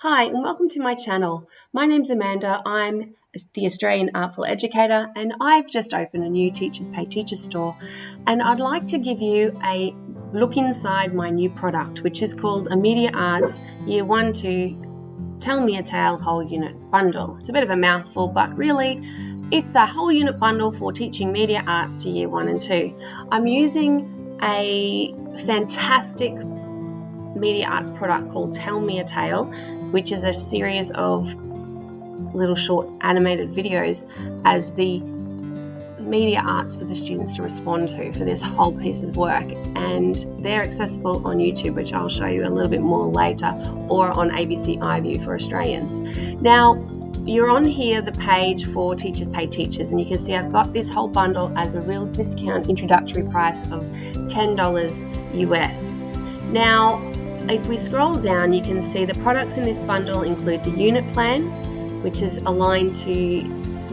Hi and welcome to my channel. My name's Amanda. I'm the Australian Artful Educator and I've just opened a new Teachers Pay Teachers store, and I'd like to give you a look inside my new product, which is called a Media Arts Year 1 to Tell Me a Tale Whole Unit Bundle. It's a bit of a mouthful, but really it's a whole unit bundle for teaching media arts to Year 1 and 2. I'm using a fantastic media arts product called Tell Me a Tale, which is a series of little short animated videos as the media arts for the students to respond to for this whole piece of work, and they're accessible on YouTube, which I'll show you a little bit more later, or on ABC iView for Australians. Now you're on here the page for Teachers Pay Teachers, and you can see I've got this whole bundle as a real discount introductory price of $10 US. Now if we scroll down, you can see the products in this bundle include the unit plan, which is aligned to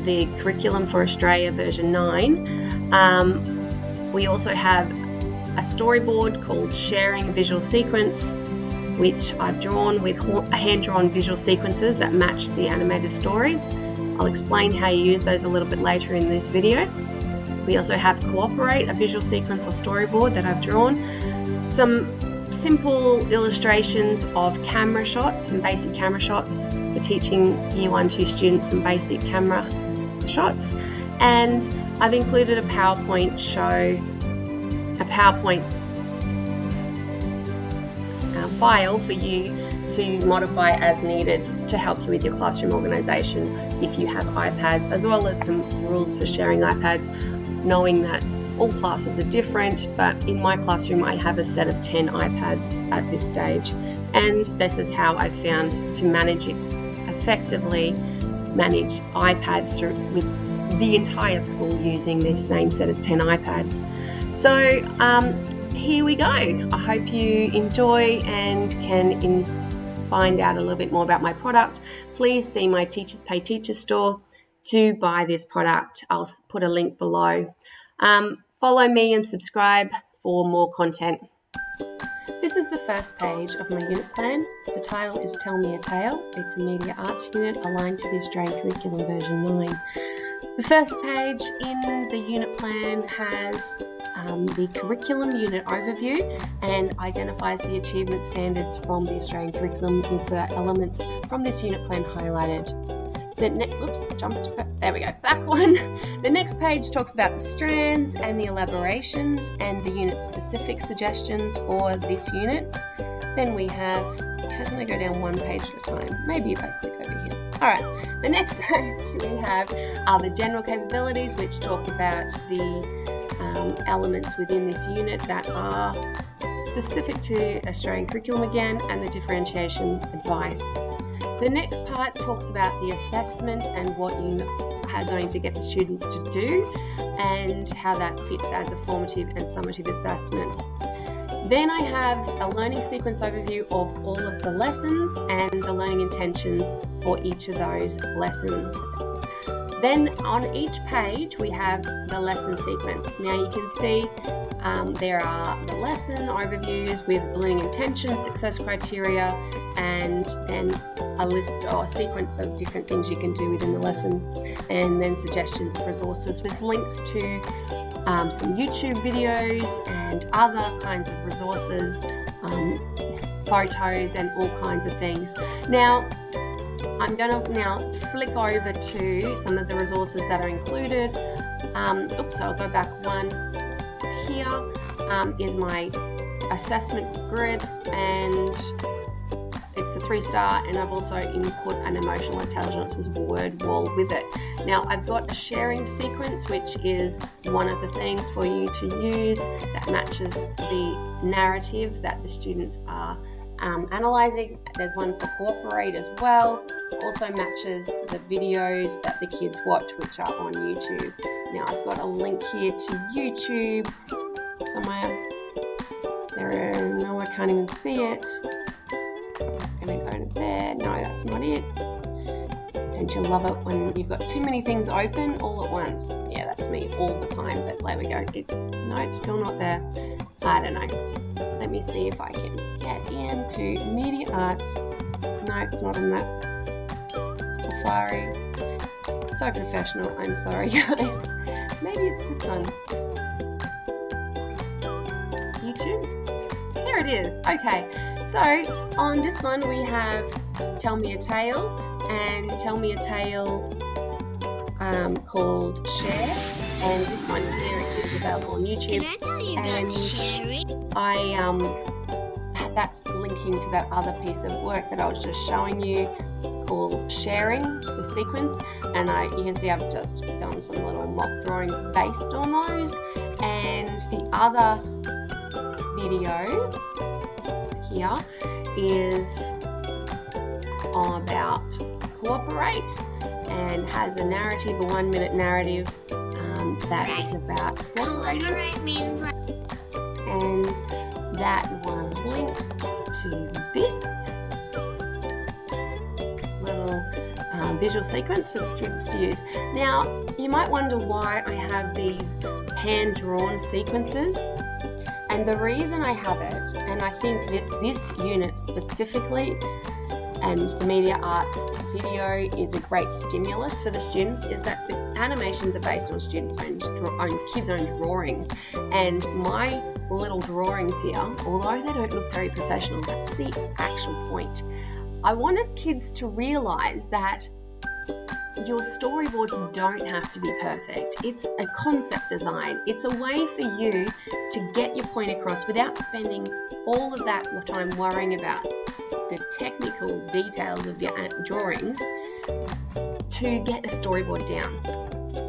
the Curriculum for Australia version 9. We also have a storyboard called Sharing Visual Sequence, which I've drawn with hand-drawn visual sequences that match the animated story. I'll explain how you use those a little bit later in this video. We also have Cooperate, a visual sequence or storyboard that I've drawn. Some simple illustrations of camera shots, some basic camera shots for teaching Year 1-2 students some basic camera shots, and I've included a PowerPoint file for you to modify as needed to help you with your classroom organisation if you have iPads, as well as some rules for sharing iPads, knowing that all classes are different, but in my classroom I have a set of 10 iPads at this stage, and this is how I found to effectively manage iPads with the entire school using this same set of 10 iPads. So here we go. I hope you enjoy and can find out a little bit more about my product. Please see my Teachers Pay Teachers store to buy this product. I'll put a link below. Follow me and subscribe for more content. This is the first page of my unit plan. The title is Tell Me a Tale. It's a media arts unit aligned to the Australian Curriculum version 9. The first page in the unit plan has the curriculum unit overview and identifies the achievement standards from the Australian curriculum with the elements from this unit plan highlighted. There we go, back one. The next page talks about the strands and the elaborations and the unit specific suggestions for this unit. Then we have, how can I go down one page at a time? Maybe if I click over here. All right, the next page we have are the general capabilities, which talk about the elements within this unit that are specific to Australian curriculum again, and the differentiation advice. The next part talks about the assessment and what you are going to get the students to do and how that fits as a formative and summative assessment. Then I have a learning sequence overview of all of the lessons and the learning intentions for each of those lessons. Then on each page we have the lesson sequence. Now you can see there are the lesson overviews with learning intentions, success criteria, and then a list or a sequence of different things you can do within the lesson, and then suggestions of resources with links to some YouTube videos and other kinds of resources, photos and all kinds of things. Now I'm going to now flick over to some of the resources that are included. I'll go back one. Here is my assessment grid, and it's a 3-star, and I've also input an emotional intelligence word wall with it. Now I've got a sharing sequence, which is one of the things for you to use that matches the narrative that the students are analysing. There's one for Cooperate as well. Also matches the videos that the kids watch, which are on YouTube. Now I've got a link here to YouTube somewhere. No, I can't even see it. I'm gonna go to there. No, that's not it. Don't you love it when you've got too many things open all at once? Yeah, that's me all the time, but there we go. No, it's still not there. I don't know. Let me see if I can get into Media Arts No, it's not on that. Safari. So professional, I'm sorry guys. Maybe it's this one. YouTube? There it is. Okay, so on this one we have Tell Me a Tale and Tell Me a Tale called Share, and this one here is available on YouTube. Can I tell you about sharing? That's linking to that other piece of work that I was just showing you called Sharing, the sequence, and you can see I've just done some little mock drawings based on those. And the other video here is about Cooperate and has a narrative, a 1-minute narrative that is about cooperating. Cooperate means like... And that one links to this little visual sequence for the students to use. Now, you might wonder why I have these hand-drawn sequences, and the reason I have it, and I think that this unit specifically and the media arts video is a great stimulus for the students, is that the animations are based on students' own kids' own drawings, and my little drawings here, although they don't look very professional, that's the actual point. I wanted kids to realise that your storyboards don't have to be perfect. It's a concept design. It's a way for you to get your point across without spending all of that time worrying about the technical details of your drawings to get a storyboard down.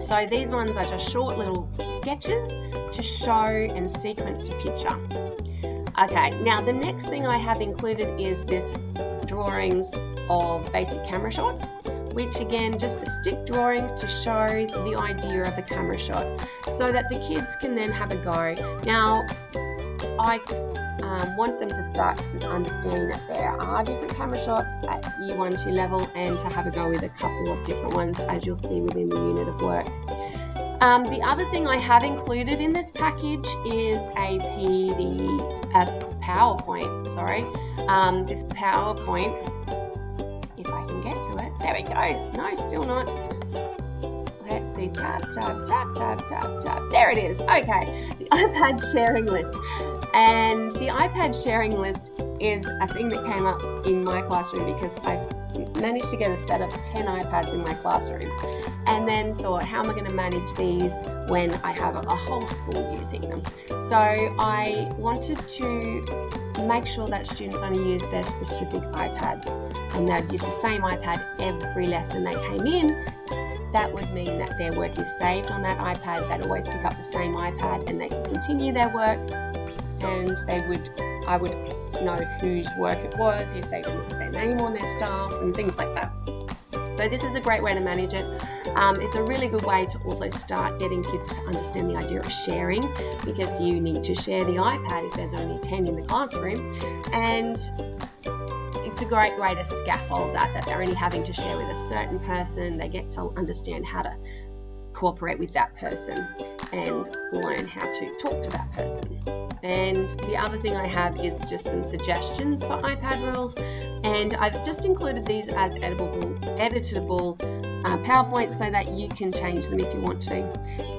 So these ones are just short little sketches to show and sequence a picture. Okay, now the next thing I have included is this drawings of basic camera shots, which again, just a stick drawings to show the idea of a camera shot so that the kids can then have a go. Now, I want them to start understanding that there are different camera shots at Year 1-2 level, and to have a go with a couple of different ones, as you'll see within the unit of work. The other thing I have included in this package is a PowerPoint, this PowerPoint, if I can get to it. There we go. No, still not. Let's see, tap. There it is. Okay, the iPad sharing list. And the iPad sharing list is a thing that came up in my classroom because I managed to get a set of 10 iPads in my classroom, and then thought, how am I going to manage these when I have a whole school using them? So I wanted to make sure that students only use their specific iPads, and they'd use the same iPad every lesson they came in. That would mean that their work is saved on that iPad. They'd always pick up the same iPad and they can continue their work, and I would know whose work it was, if they would put their name on their stuff and things like that. So this is a great way to manage it. It's a really good way to also start getting kids to understand the idea of sharing, because you need to share the iPad if there's only 10 in the classroom, and it's a great way to scaffold that they're only having to share with a certain person. They get to understand how to cooperate with that person and learn how to talk to that person. And the other thing I have is just some suggestions for iPad rules, and I've just included these as editable PowerPoints so that you can change them if you want to.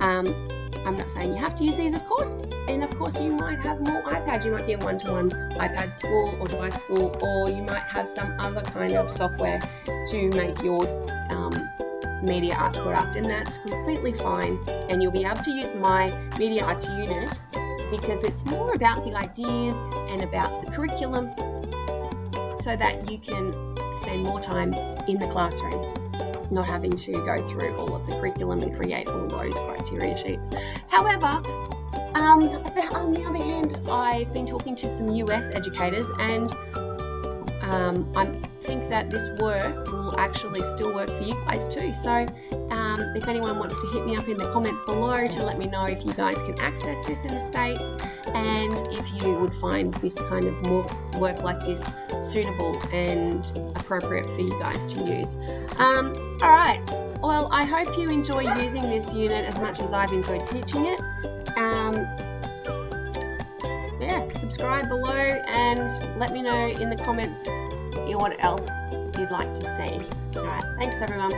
I'm not saying you have to use these, of course, and of course you might have more iPads. You might be a one-to-one iPad school or device school, or you might have some other kind of software to make your media arts product, and that's completely fine. And you'll be able to use my media arts unit because it's more about the ideas and about the curriculum, so that you can spend more time in the classroom, not having to go through all of the curriculum and create all those criteria sheets. However, on the other hand, I've been talking to some US educators, and I think that this work will actually still work for you guys too. So if anyone wants to hit me up in the comments below to let me know if you guys can access this in the States, and if you would find this kind of more work like this suitable and appropriate for you guys to use. All right, well, I hope you enjoy using this unit as much as I've enjoyed teaching it. Yeah, subscribe below and let me know in the comments what else you'd like to see. Alright, thanks everyone.